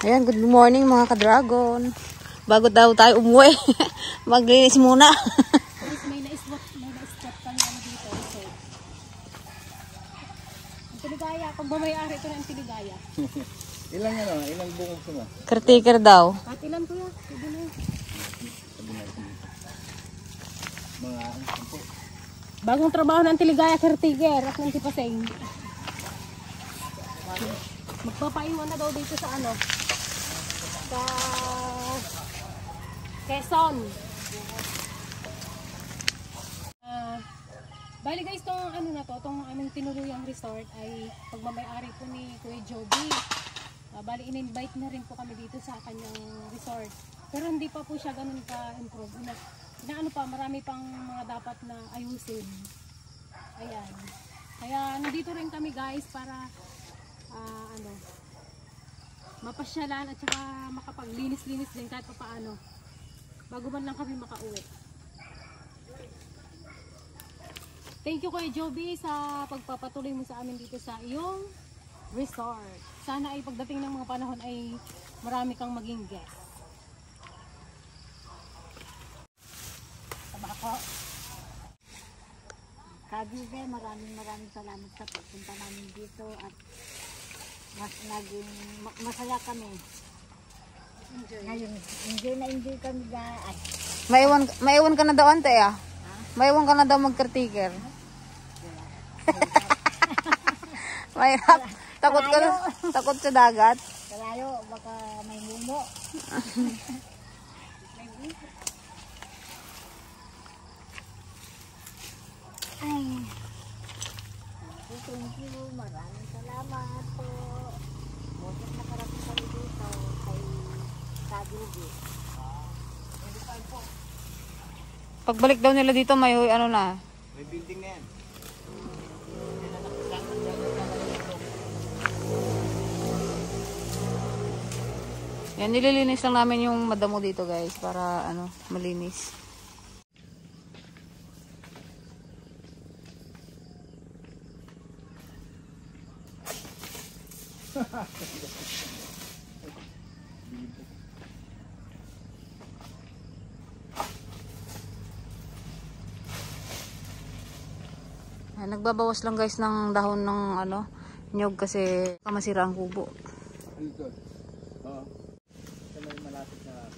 Ayan, good morning mga ka-dragon. Bago daw tayo umuwi, maglinis muna. May na-spot kami dito. So, ang Tiligaya, kung ba may-ari ito ng Tiligaya. Ilang bukog mo? Caretaker daw. At ilan ko yan? Pwede na yun. Mga sampo. Bagong trabaho ng Tiligaya, caretaker at ng Tipaseng. Magpapaiwan na daw dito sa ano? Sa Quezon. Bali guys, tong ano na to, tong aming tinuluyang resort ay pagmamay-ari po ni Kuya Joby. Bali in-invite na rin po kami dito sa kanyang resort. Pero hindi pa po siya ganun ka-improve. Inaano pa, marami pang mga dapat na ayusin. Ayan. Kaya nandito rin kami guys para mapasyalan at saka makapaglinis-linis din kahit pa paano bago man lang kami makauwi. Thank you Kuya Joby sa pagpapatuloy mo sa amin dito sa iyong resort. Sana ay pagdating ng mga panahon ay marami kang maging guest. Tabako. Kagibe, maraming salamat sa pagpunta namin dito at masaya kami. Ngayon, hindi kami gaan. Maiwan ka na daw ante ah. Maiwan ka na daw mag-caretaker. Mahirap. Takot sa dagat. Kalayo, baka may mumo. Ay. Thank you. Maraming salamat po. Bukas nakarating kami dito kay Kadugi. Pagbalik daw nila dito may ano na. May building na yan. Yan, nililinis lang namin yung madamo dito guys para ano, malinis. Nagbabawas lang guys ng dahon ng ano, nyog kasi masira ang kubo. Dito. Oo. Sa may malapit na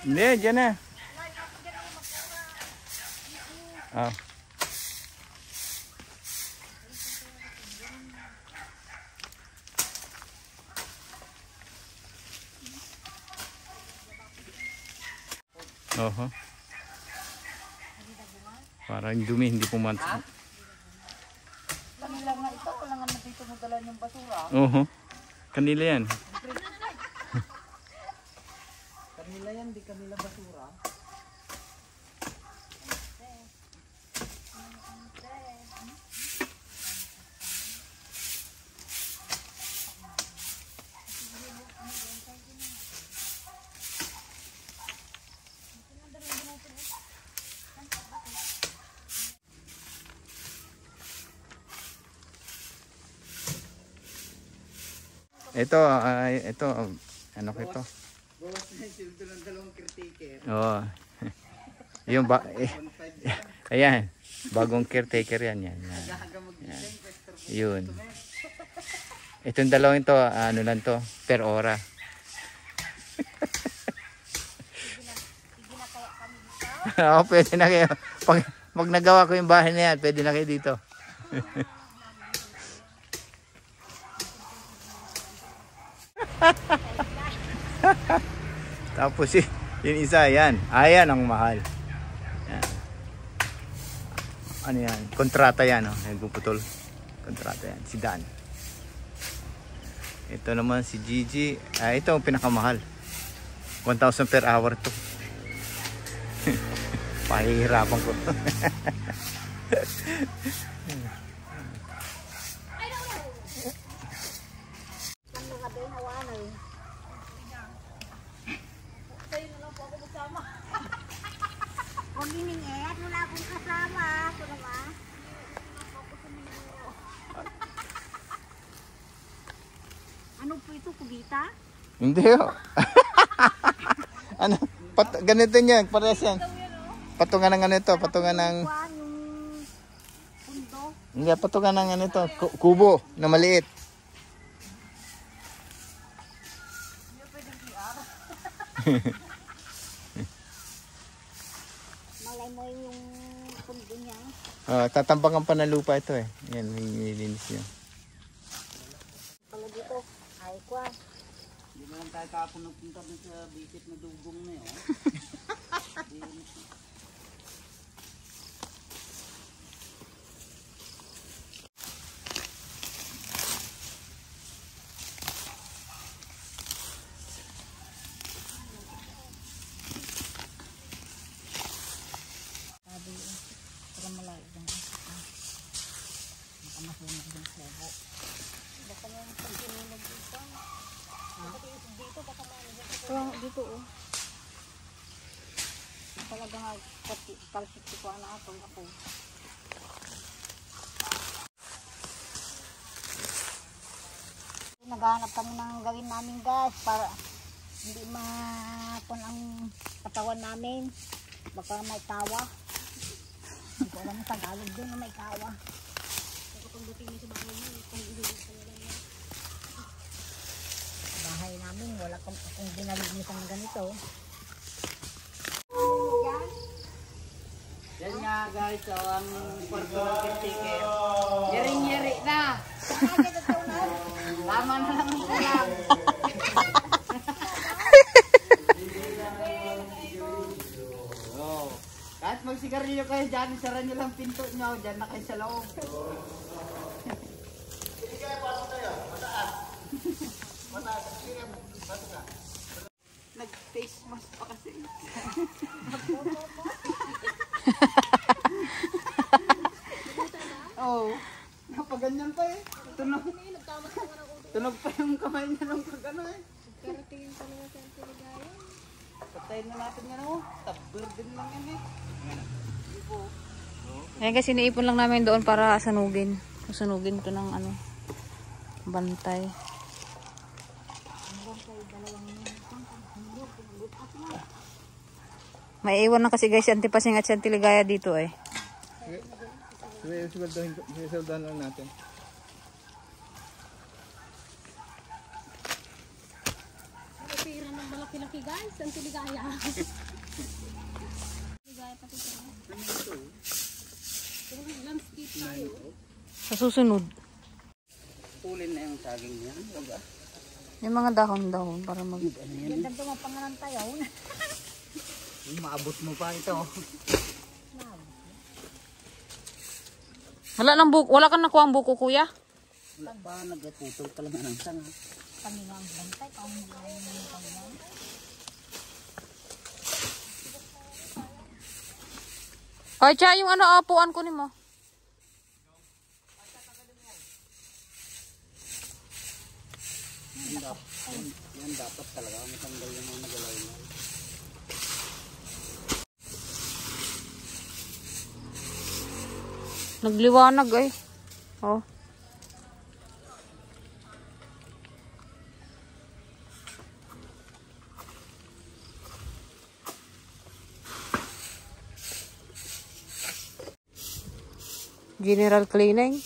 hindi, dyan na. Oh. Oho. Parang dumi, hindi pumantok. Kanila nga ito, wala nga dito magdala ng basura. Oho. Kanila yan. Kanila yan, di kanila basura. Ito, ano ko ito? Bawas na yung sildo ng dalawang caretaker. Oo. Yung ayan, bagong caretaker yan. Yan. Yun. Itong dalawang ito, ano lang to, per ora. Oo, pwede na kayo. Pag nagawa ko yung bahay na yan, pwede na kayo dito. Tapos yung isa, yan. Ayan ang mahal. Yan. Ano yan? Kontrata yan. Oh. Nagpuputol. Kontrata yan. Si Dan. Ito naman si Gigi. Ito ang pinakamahal. 1,000 per hour to. Pahihirapan ko. Huwag iningit, wala akong kasama. Ako naman. Ano po ito, kubita? Hindi oh. Ano? Ganito niya, pares yan. Patungan ng ano ito, patungan ng... Yung pundo. Hindi, patungan ng ano ito, kubo na maliit. Malay mo yung pundo niya. Tatambangan pa ng lupa ito eh. Yan, nilinis niya. Pala dito, ay kwa. Hindi na lang tayo kapon nagpunta dun sa bisit na dugong na yun. Dito oh. Talagang kalsik ko na ako. Naghahanap kami ng gawin namin guys para hindi mapon ang katawan namin. Baka may tawa. Hindi ko alam sa Tagalog doon na may tawa. Bahay namin, wala akong ginalinisan ng ganito. Yan nga guys, so ang kwarto ng ticket. Yering-yeri na. Tama na lang ang ulam. Oh. Kahit magsigarilyo kayo dyan, isara nyo lang pinto nyo. Dyan na kayo sa loob. Hindi kayo pasok kayo. Mataas. Mataas. Nag-face mask pa kasi. Oh, napaganyan pa eh. Tunog pa yung kamay niya ng pag-ano eh. Karatingin pa naman sa Antiligaya. Patayin na natin yan oh. Top burden lang yan eh. Ayan guys, iniipon lang namin doon para sanugin. Sanugin to ng ano, bantay. May iwan na kasi guys si Antipasing at si Antiligaya dito eh. Sisildahan lang natin. Pira ng malaki-laki guys, Antiligaya. Antiligaya pati ito. Landscape tayo. Sa susunod, Pulin na yung saging niya. Huwag ah. yung mga dahon-dahon para mag... Ganda ito mapangalan tayo. Maabot mo pa ito. Wala nang buko, wala kang nakuha ang buko kuya? Wala pa, nagputol ka lang ng sanga. Kami nga ang bantay. Ay, tiya, yung ano, apuan ko ni mo. Yan dapat talaga matanggal yung mga nagalaw na. Nagliwanag eh. Oh. General cleaning.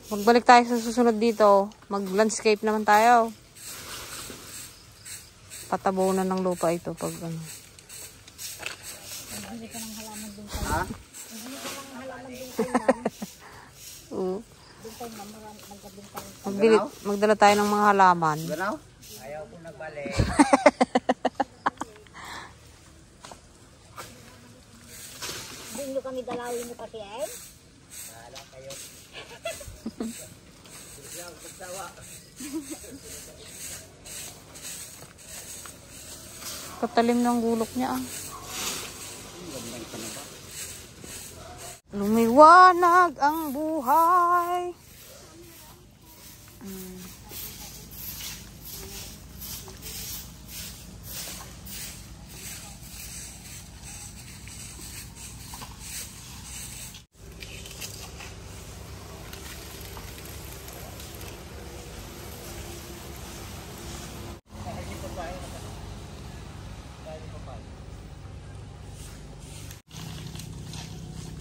Magbalik tayo sa susunod dito. Mag-landscape naman tayo. Patabunan ng lupa ito pag ano. Bili ka ng halaman doon kayo. Ha? Bili ka ng halaman doon kayo lang. Oo. Doon kayo marami magbibenta rin. Magdala tayo ng mga halaman. Ganaw? Ayaw ko na balik. Doon nyo kami dalawin mo pati eh. Wala kayo. Katalim ng gulok niya ah. Lumiwanag ang buhay.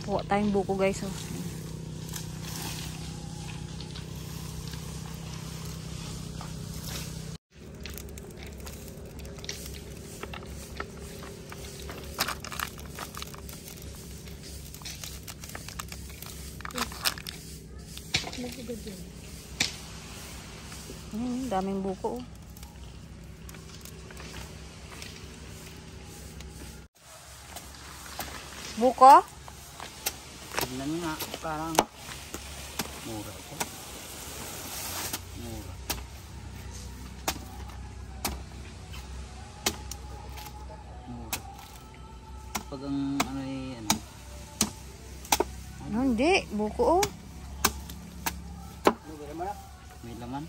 Kuha tayong buko guys oh. Daming buko oh. Buko? Tignan nyo nga, parang mura ito. Mura. Mura. Pag ang ano eh, ano. Hindi, buko oh. May laman.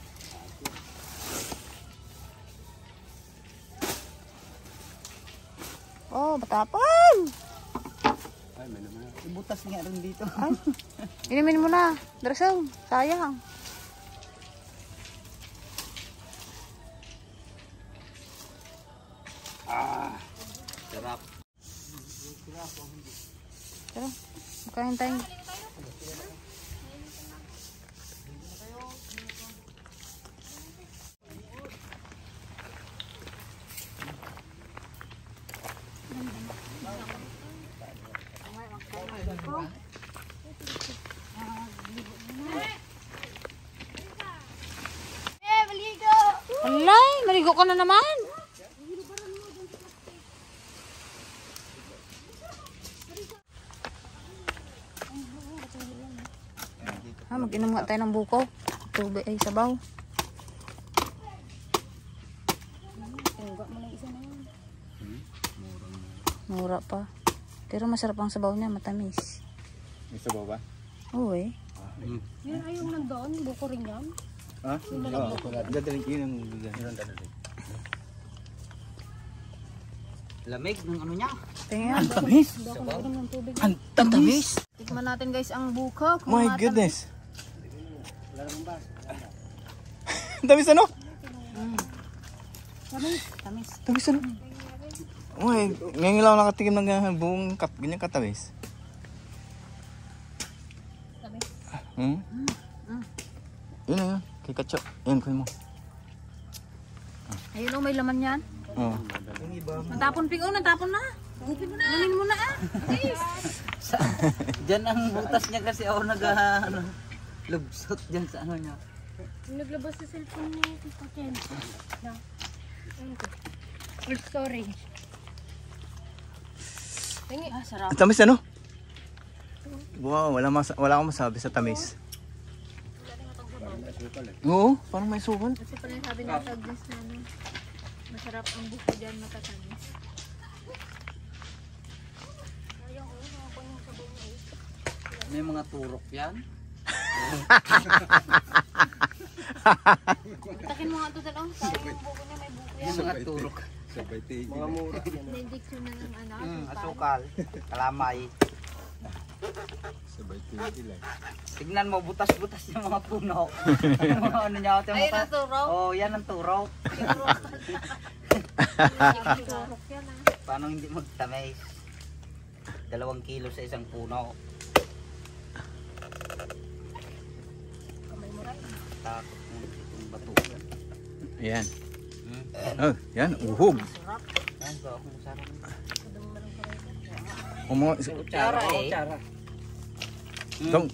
Oh, matapang. Ay, may laman. Ibutas nga rin dito. Ay, inumin mo na. Drasong, sayang. Sarap. Tara, makain tayo. Alay, maligo ka na naman. Mag-inom nga tayo ng buko. Tubig ay sabaw. Mura pa. Pero masarap ang sabaw niya, matamis. May sabaw ba? Oo eh. Yan ay yung nandoon, buko rin yan. Ha? Oo. Dadaling yun ang dadaling. Lamig ng ano niya. Tingnan. Tamis! Ng tubig. Ang tamis! Tikman natin guys ang buko. Kung My matamis. goodness! Tamis ano? Tamis. Tamis ano? Uy, ngayon lang ako nakatikim ng buong ganyan katamis. Hmm? Yun na yun. Kay Katso. Yan, kuhin mo. Ayun oh, may laman yan. Oo. Natapon ping natapon na. Gupin mo na. Lumin mo na ah. Diyan ang butas niya kasi ako ano, lubsot diyan sa ano niya. Naglabas sa cellphone niya, Tito Chen. Na. Oh, sorry. Ah, sarap. Ang tamis ano? Wow, wala akong masabi sa tamis. Oo, parang may sukal. Kasi pala sabi niya sa Agnes na ano, masarap ang buko dyan, matatamis. May mga turok yan. Takin mo nga ito dyan, sayang yung buko niya, may buko yan. May mga turok. Mga mura. Na-injection na ng ano, Asukal, kalamay. Sabay tigil. Tignan mo, butas-butas yung mga puno. Yung mga ano niya. Ayun ang turok. Oh, yan ang turok. Turok yan ah. Paano hindi magtamis? 2 kilo sa isang puno. Takot mo itong batukan. Ayan. Oh, yan, uhog. Yan ba akong sarap? Kumo. Kutsara eh. Dong.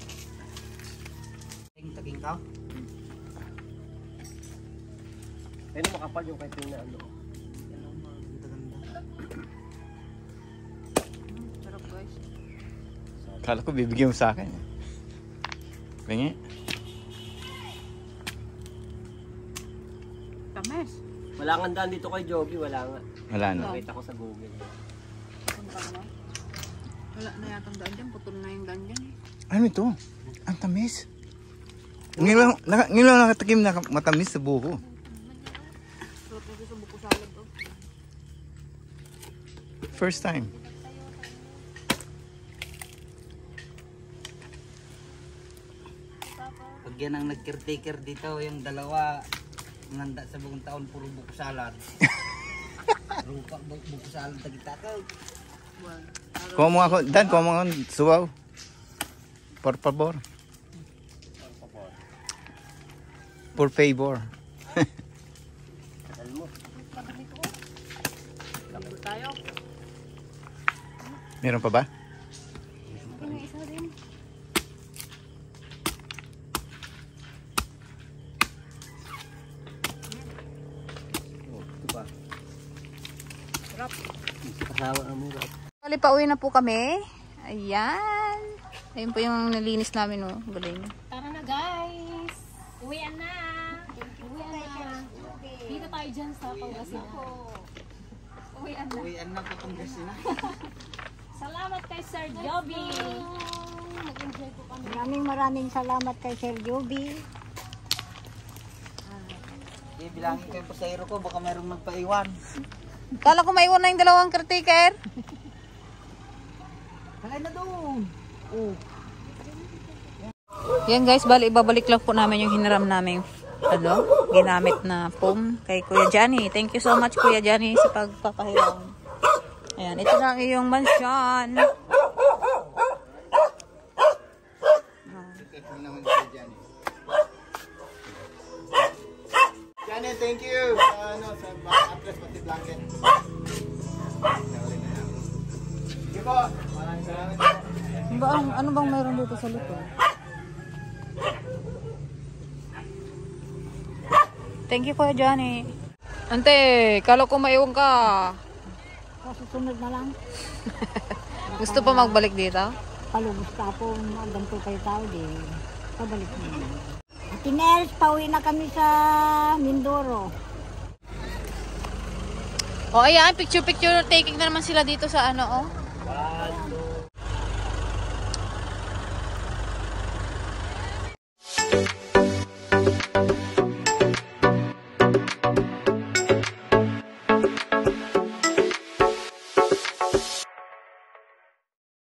Taging ka. Ayun makapal yung kahit yung ano. Sarap guys. Kala ko bibigyan mo sa akin. Bingi. Tamis. Wala nga daan dito kay Joby, wala nga. Wala na. Nakita ko sa Google. Wala na yatang daan dyan. Putol na yung daan dyan eh. Ano ito? Ang tamis. Ngayon lang nakatikim na matamis sa buko. Sarap na sa buko salad to. First time. Pag yan ang nag-caretaker dito, yung dalawa, nganda sa buong taon, puro buko salad. Buko salad na kita ka. Kuha mo ako. Dan, kuha mo ako. Suwaw. Por favor. Por favor. Meron pa ba? Kasawa ang mura. Bali, pauwi na po kami. Ayan. Ayun po yung nalinis namin, oh. Galing. Tara na guys! Uwian na! Uwian na! Dito tayo dyan sa Pangasinan. Uwian na. Uwian na po kung kasi na. Salamat kay Sir Joby! Nag-enjoy po kami. Maraming salamat kay Sir Joby. Bilangin ko yung pasahero ko, baka mayroong magpaiwan. Kala ko maiwan na yung dalawang caretaker. Halay na doon. Oh. Yan guys, bali ibabalik lang po namin yung hinaram namin ginamit na foam kay Kuya Johnny. Thank you so much Kuya Johnny sa pagpapahiram. Ayan, ito na ang iyong mansyon. Johnny, thank you. Sa mattress pati blanket. Sige po. Maraming salamat. Ano bang meron dito sa likod? Thank you Kuya Johnny. Ante, kala ko maiwan ka. Susunod na lang. Gusto pa magbalik dito? Palubos ka po, ganito kayo tao, di. Pabalik na lang. Tinels, pauwi na kami sa Mindoro. O ayan, picture taking na naman sila dito sa ano, oh.